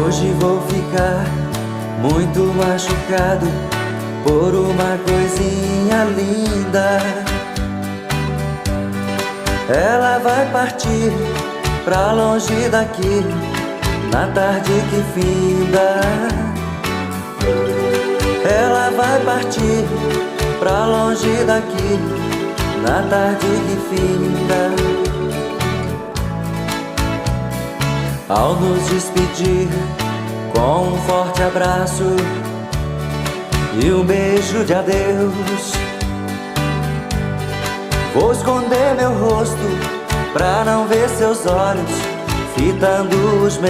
Hoje vou ficar muito machucado por uma coisinha linda. Ela vai partir pra longe daqui na tarde que finda. Ela vai partir pra longe daqui na tarde que finda. Ao nos despedir com um forte abraço e um beijo de adeus, vou esconder meu rosto pra não ver seus olhos fitando os meus.